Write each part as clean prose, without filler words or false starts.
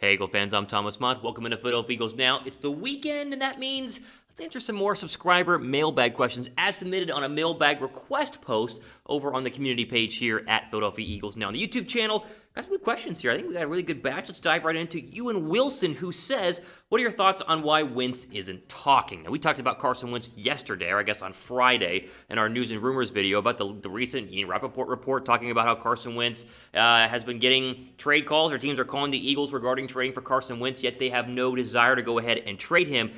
Hey, Eagle fans, I'm Thomas Mott. Welcome into Philadelphia Eagles Now. It's the weekend, and that means let's answer some more subscriber mailbag questions as submitted on a mailbag request post over on the community page here at Philadelphia Eagles Now on the YouTube channel. Got some good questions here. I think we got a really good batch. Let's dive right into Ewan Wilson, who says, what are your thoughts on why Wentz isn't talking? Now, we talked about Carson Wentz yesterday, or I guess on Friday, in our news and rumors video about the recent Rappaport report talking about how Carson Wentz has been getting trade calls, or teams are calling the Eagles regarding trading for Carson Wentz, yet they have no desire to go ahead and trade him.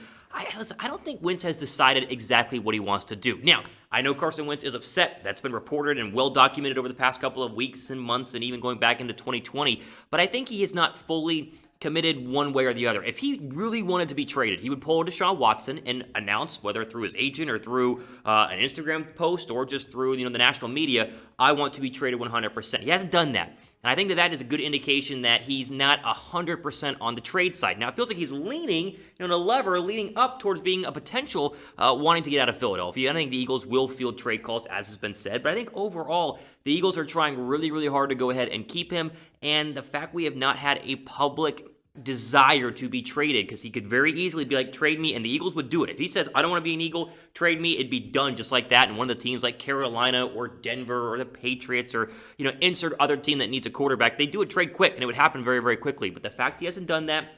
Listen, I don't think Wentz has decided exactly what he wants to do. Now, I know Carson Wentz is upset. That's been reported and well documented over the past couple of weeks and months and even going back into 2020. But I think he is not fully committed one way or the other. If he really wanted to be traded, he would pull Deshaun Watson and announce, whether through his agent or through an Instagram post or just through the national media, I want to be traded 100%. He hasn't done that. And I think that is a good indication that he's not 100% on the trade side. Now, it feels like he's leaning, a lever leading up towards being a potential wanting to get out of Philadelphia. I think the Eagles will field trade calls, as has been said. But I think overall, the Eagles are trying really, really hard to go ahead and keep him. And the fact we have not had a public desire to be traded, because he could very easily be like, trade me, and the Eagles would do it. If he says, I don't want to be an Eagle, trade me, it'd be done just like that. And one of the teams like Carolina or Denver or the Patriots or, insert other team that needs a quarterback, they do a trade quick, and it would happen very, very quickly. But the fact he hasn't done that,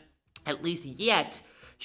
at least yet,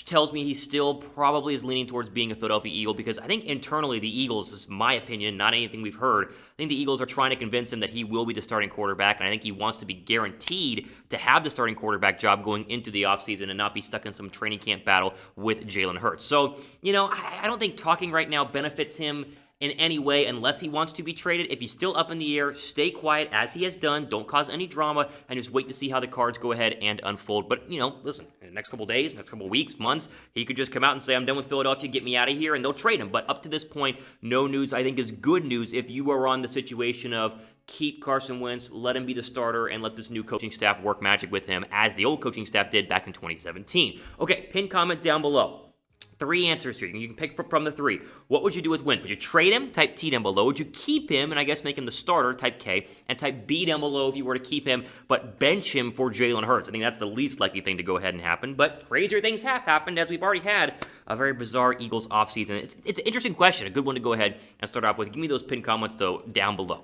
tells me he still probably is leaning towards being a Philadelphia Eagle, because I think internally the Eagles, this is my opinion, not anything we've heard, I think the Eagles are trying to convince him that he will be the starting quarterback, and I think he wants to be guaranteed to have the starting quarterback job going into the offseason and not be stuck in some training camp battle with Jalen Hurts. So, I don't think talking right now benefits him in any way unless he wants to be traded. If he's still up in the air, stay quiet as he has done. Don't cause any drama and just wait to see how the cards go ahead and unfold. But, listen, in the next couple days, next couple weeks, months, he could just come out and say, I'm done with Philadelphia, get me out of here, and they'll trade him. But up to this point, no news, I think, is good news if you are on the situation of keep Carson Wentz, let him be the starter, and let this new coaching staff work magic with him as the old coaching staff did back in 2017. Okay, pin comment down below. 3 answers here. You can pick from the 3. What would you do with Wentz? Would you trade him? Type T down below. Would you keep him and I guess make him the starter? Type K. And type B down below if you were to keep him, but bench him for Jalen Hurts. I think that's the least likely thing to go ahead and happen. But crazier things have happened, as we've already had a very bizarre Eagles offseason. It's an interesting question, a good one to go ahead and start off with. Give me those pinned comments, though, down below.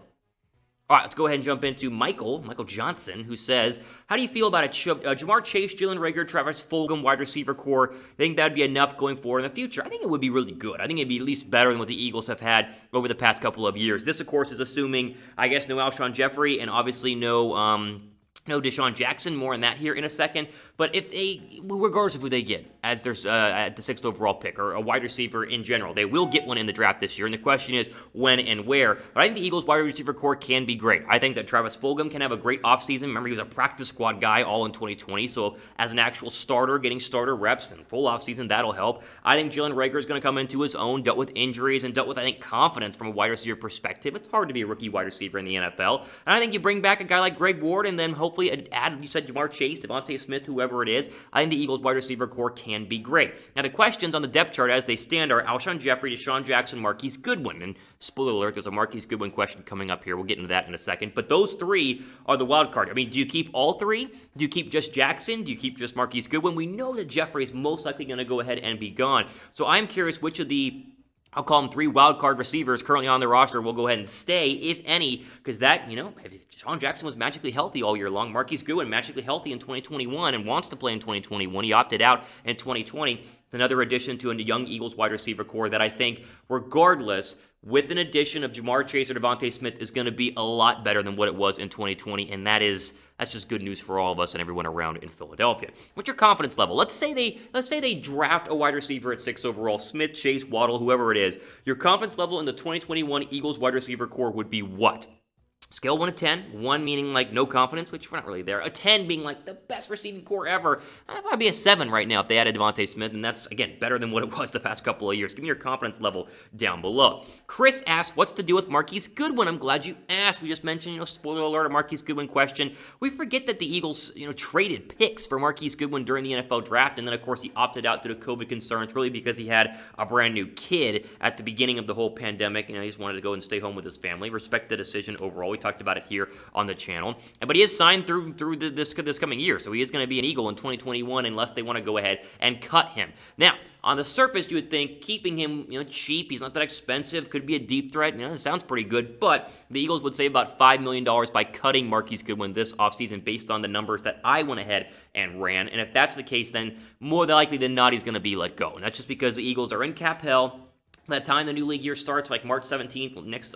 All right, let's go ahead and jump into Michael Johnson, who says, how do you feel about Jamar Chase, Jalen Reagor, Travis Fulgham, wide receiver core? I think that would be enough going forward in the future. I think it would be really good. I think it'd be at least better than what the Eagles have had over the past couple of years. This, of course, is assuming, I guess, no Alshon Jeffrey and obviously no Deshaun Jackson. More on that here in a second. But if they, regardless of who they get as their at the 6th overall pick or a wide receiver in general, they will get one in the draft this year. And the question is when and where. But I think the Eagles wide receiver core can be great. I think that Travis Fulgham can have a great offseason. Remember, he was a practice squad guy all in 2020. So as an actual starter, getting starter reps and full offseason, that'll help. I think Jalen Reagor is going to come into his own, dealt with injuries and dealt with, I think, confidence from a wide receiver perspective. It's hard to be a rookie wide receiver in the NFL. And I think you bring back a guy like Greg Ward and then hopefully add, you said Jamar Chase, Devonta Smith, whoever it is. I think the Eagles wide receiver core can be great. Now, the questions on the depth chart as they stand are Alshon Jeffrey, Deshaun Jackson, Marquise Goodwin. And spoiler alert, there's a Marquise Goodwin question coming up here. We'll get into that in a second. But those 3 are the wild card. I mean, do you keep all 3? Do you keep just Jackson? Do you keep just Marquise Goodwin? We know that Jeffrey is most likely going to go ahead and be gone. So I'm curious which of the, I'll call them 3 wild card receivers currently on the roster will go ahead and stay, if any, because that, if Deshaun Jackson was magically healthy all year long, Marquise Goodwin magically healthy in 2021 and wants to play in 2021. He opted out in 2020. It's another addition to a young Eagles wide receiver core that I think, regardless, with an addition of Jamar Chase or Devonta Smith, is going to be a lot better than what it was in 2020, and that's just good news for all of us and everyone around in Philadelphia. What's your confidence level? Let's say they draft a wide receiver at 6 overall, Smith, Chase, Waddle, whoever it is. Your confidence level in the 2021 Eagles wide receiver core would be what? Scale 1 to 10, 1 meaning like no confidence, which we're not really there. A 10 being like the best receiving core ever. That'd probably be a 7 right now if they added Devonta Smith, and that's, again, better than what it was the past couple of years. Give me your confidence level down below. Chris asked, what's to do with Marquise Goodwin? I'm glad you asked. We just mentioned, spoiler alert, a Marquise Goodwin question. We forget that the Eagles, traded picks for Marquise Goodwin during the NFL draft, and then, of course, he opted out due to COVID concerns, really because he had a brand new kid at the beginning of the whole pandemic. He just wanted to go and stay home with his family. Respect the decision overall. We talked about it here on the channel. But he is signed through this coming year, so he is going to be an Eagle in 2021 unless they want to go ahead and cut him. Now, on the surface, you would think keeping him, cheap, he's not that expensive, could be a deep threat. It sounds pretty good, but the Eagles would save about $5 million by cutting Marquise Goodwin this offseason based on the numbers that I went ahead and ran. And if that's the case, then more likely than not, he's going to be let go. And that's just because the Eagles are in cap hell. By the time the new league year starts, like March 17th, next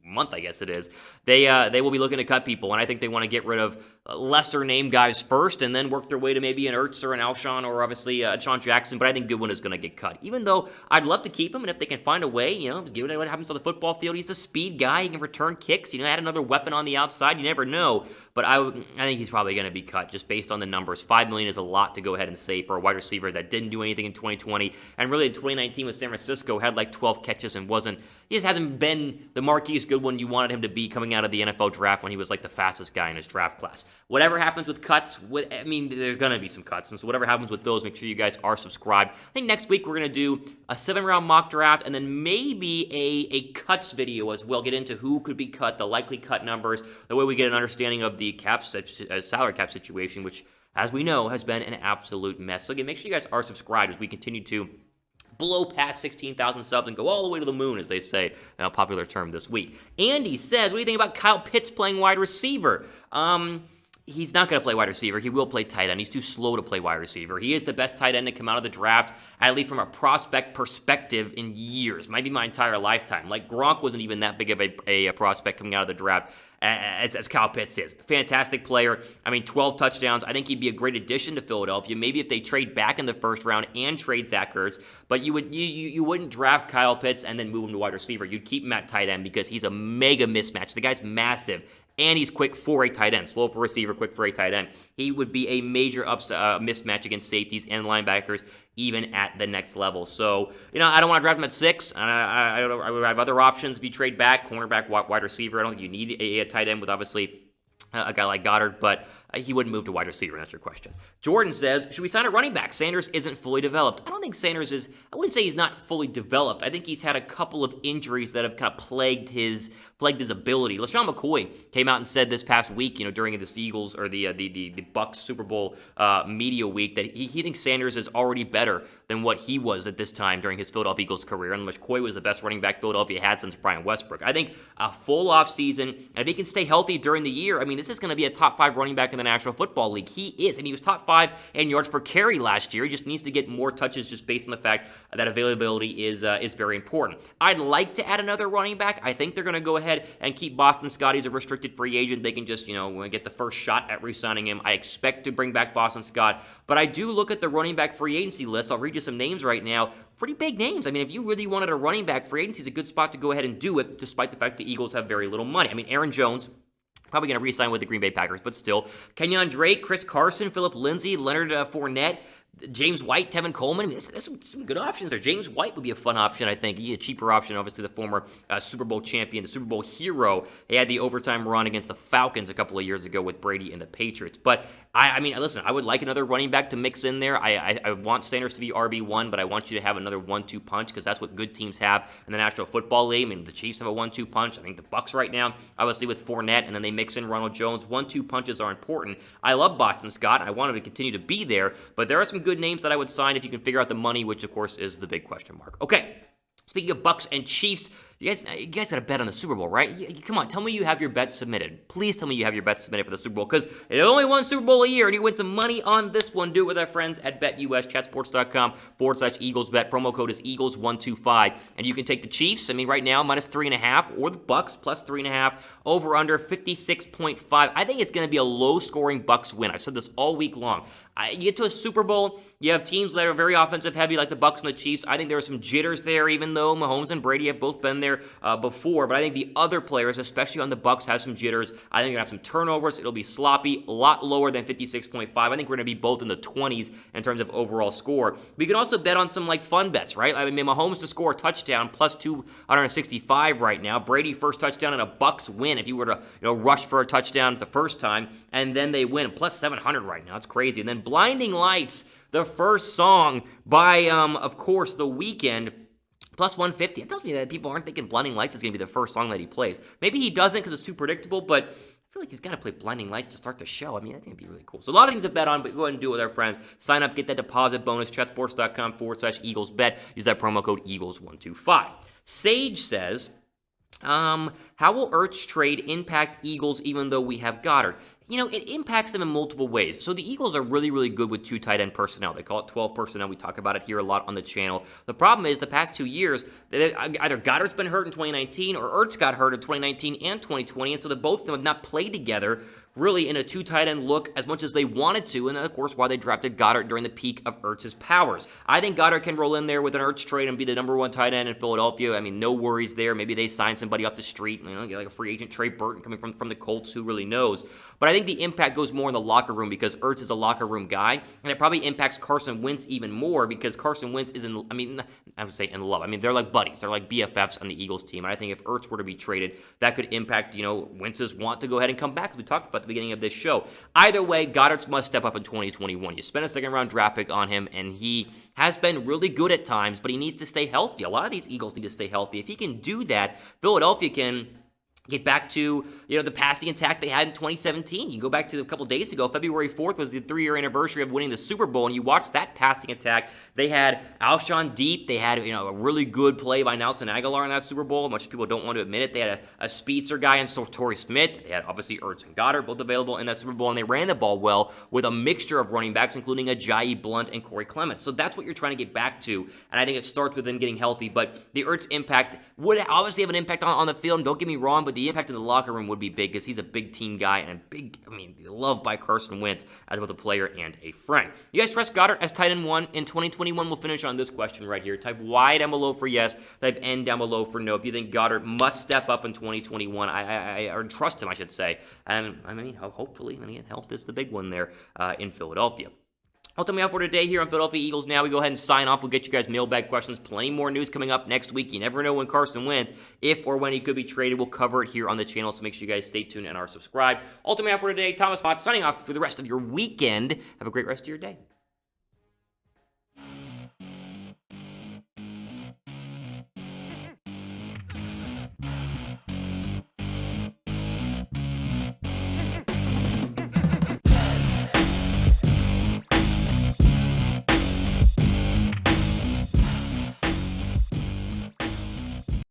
month, I guess it is, they will be looking to cut people, and I think they want to get rid of lesser name guys first and then work their way to maybe an Ertz or an Alshon or obviously Sean Jackson, but I think Goodwin is going to get cut. Even though I'd love to keep him, and if they can find a way, given what happens on the football field, he's a speed guy, he can return kicks, add another weapon on the outside, you never know, but I think he's probably going to be cut just based on the numbers. $5 million is a lot to go ahead and save for a wide receiver that didn't do anything in 2020, and really in 2019 with San Francisco had like 12 catches and he just hasn't been the Marquise Goodwin you wanted him to be coming out of the NFL draft when he was like the fastest guy in his draft class. Whatever happens with cuts, there's going to be some cuts, and so whatever happens with those, make sure you guys are subscribed. I think next week we're going to do a 7-round mock draft and then maybe a cuts video as well, get into who could be cut, the likely cut numbers, the way we get an understanding of the salary cap situation, which, as we know, has been an absolute mess. So again, make sure you guys are subscribed as we continue to blow past 16,000 subs and go all the way to the moon, as they say, in a popular term this week. Andy says, what do you think about Kyle Pitts playing wide receiver? He's not going to play wide receiver. He will play tight end. He's too slow to play wide receiver. He is the best tight end to come out of the draft, at least from a prospect perspective, in years. Might be my entire lifetime. Like, Gronk wasn't even that big of a prospect coming out of the draft as Kyle Pitts is. Fantastic player. 12 touchdowns. I think he'd be a great addition to Philadelphia. Maybe if they trade back in the first round and trade Zach Ertz, but you wouldn't draft Kyle Pitts and then move him to wide receiver. You'd keep him at tight end because he's a mega mismatch. The guy's massive. And he's quick for a tight end. Slow for a receiver, quick for a tight end. He would be a major mismatch against safeties and linebackers, even at the next level. So, I don't want to draft him at 6. I would have other options if you trade back, cornerback, wide receiver. I don't think you need a tight end with, obviously, a guy like Goddard, but he wouldn't move to wide receiver, and that's your question. Jordan says, should we sign a running back? Sanders isn't fully developed. I don't think Sanders is, I wouldn't say he's not fully developed. I think he's had a couple of injuries that have kind of plagued his ability. LaShawn McCoy came out and said this past week, during this Eagles or the Bucs Super Bowl media week, that he thinks Sanders is already better than what he was at this time during his Philadelphia Eagles career, and McCoy was the best running back Philadelphia had since Brian Westbrook. I think a full offseason, and if he can stay healthy during the year, this is going to be a top 5 running back in the National Football League. He is. He was top 5 in yards per carry last year. He just needs to get more touches just based on the fact that availability is very important. I'd like to add another running back. I think they're going to go ahead and keep Boston Scott. He's a restricted free agent. They can just, get the first shot at re-signing him. I expect to bring back Boston Scott, but I do look at the running back free agency list. I'll read you some names right now. Pretty big names. If you really wanted a running back, free agency is a good spot to go ahead and do it, despite the fact the Eagles have very little money. Aaron Jones, probably going to re-sign with the Green Bay Packers, but still. Keyan Drake, Chris Carson, Phillip Lindsay, Leonard Fournette, James White, Tevin Coleman. There's some good options there. James White would be a fun option, I think. He's a cheaper option, obviously the former Super Bowl champion, the Super Bowl hero. He had the overtime run against the Falcons a couple of years ago with Brady and the Patriots. But, listen, I would like another running back to mix in there. I want Sanders to be RB1, but I want you to have another 1-2 punch because that's what good teams have in the National Football League. The Chiefs have a 1-2 punch. I think the Bucs right now, obviously with Fournette, and then they mix in Ronald Jones. 1-2 punches are important. I love Boston Scott. I want him to continue to be there, but there are some good names that I would sign if you can figure out the money, which of course is the big question mark. Okay, speaking of Bucs and Chiefs, you guys got a bet on the Super Bowl, right? Come on, tell me you have your bets submitted. Please tell me you have your bets submitted for the Super Bowl, because there's only one Super Bowl a year, and you win some money on this one. Do it with our friends at BetUS, chatsports.com/EaglesBet. Promo code is Eagles125, and you can take the Chiefs. Right now, minus 3.5, or the Bucs, plus 3.5, over under 56.5. I think it's going to be a low-scoring Bucs win. I've said this all week long. You get to a Super Bowl, you have teams that are very offensive heavy like the Bucs and the Chiefs. I think there are some jitters there, even though Mahomes and Brady have both been there before. But I think the other players, especially on the Bucs, have some jitters. I think they're going to have some turnovers. It'll be sloppy, a lot lower than 56.5. I think we're going to be both in the 20s in terms of overall score. We can also bet on some fun bets, right? Mahomes to score a touchdown, plus 265 right now. Brady first touchdown and a Bucs win if you were to rush for a touchdown the first time, and then they win, plus 700 right now. It's crazy. And then Blinding Lights, the first song by, of course, The Weeknd. Plus 150. It tells me that people aren't thinking Blinding Lights is going to be the first song that he plays. Maybe he doesn't because it's too predictable, but I feel like he's got to play Blinding Lights to start the show. I mean, I think it'd be really cool. So a lot of things to bet on, but go ahead and do it with our friends. Sign up, get that deposit bonus, chatsports.com/EaglesBet. Use that promo code EAGLES125. Sage says, how will Ertz trade impact Eagles even though we have Goddard? It impacts them in multiple ways. So the Eagles are really, really good with 2 tight end personnel. They call it 12 personnel. We talk about it here a lot on the channel. The problem is the past 2 years, either Goddard's been hurt in 2019 or Ertz got hurt in 2019 and 2020, and so both of them have not played together really in a 2 tight end look as much as they wanted to, and then of course why they drafted Goddard during the peak of Ertz's powers. I think Goddard can roll in there with an Ertz trade and be the number 1 tight end in Philadelphia. I mean, no worries there. Maybe they sign somebody off the street, get like a free agent, Trey Burton coming from the Colts, who really knows. But I think the impact goes more in the locker room because Ertz is a locker room guy, and it probably impacts Carson Wentz even more because Carson Wentz is I would say in love. I mean, they're like buddies. They're like BFFs on the Eagles team. And I think if Ertz were to be traded, that could impact, Wentz's want to go ahead and come back, as we talked about at the beginning of this show. Either way, Goddard must step up in 2021. You spent a second-round draft pick on him, and he has been really good at times, but he needs to stay healthy. A lot of these Eagles need to stay healthy. If he can do that, Philadelphia can get back to, the passing attack they had in 2017. You go back to a couple days ago, February 4th was the 3-year anniversary of winning the Super Bowl, and you watch that passing attack. They had Alshon deep. They had, a really good play by Nelson Aguilar in that Super Bowl. Much people don't want to admit it. They had a speedster guy in Torrey Smith. They had, obviously, Ertz and Goddard both available in that Super Bowl, and they ran the ball well with a mixture of running backs, including Ajayi Blunt and Corey Clements. So that's what you're trying to get back to, and I think it starts with them getting healthy. But the Ertz impact would obviously have an impact on the field, and don't get me wrong, but the impact in the locker room would be big because he's a big team guy and loved by Carson Wentz as both a player and a friend. You guys trust Goddard as tight end 1 in 2021? We'll finish on this question right here. Type Y down below for yes. Type N down below for no. If you think Goddard must step up in 2021, or trust him, I should say. And hopefully, health is the big one there in Philadelphia. Ultimately, out for today here on Philadelphia Eagles Now. We go ahead and sign off. We'll get you guys mailbag questions. Plenty more news coming up next week. You never know when Carson Wentz, if or when he could be traded. We'll cover it here on the channel, so make sure you guys stay tuned and are subscribed. Ultimately, out for today, Thomas Potts signing off for the rest of your weekend. Have a great rest of your day.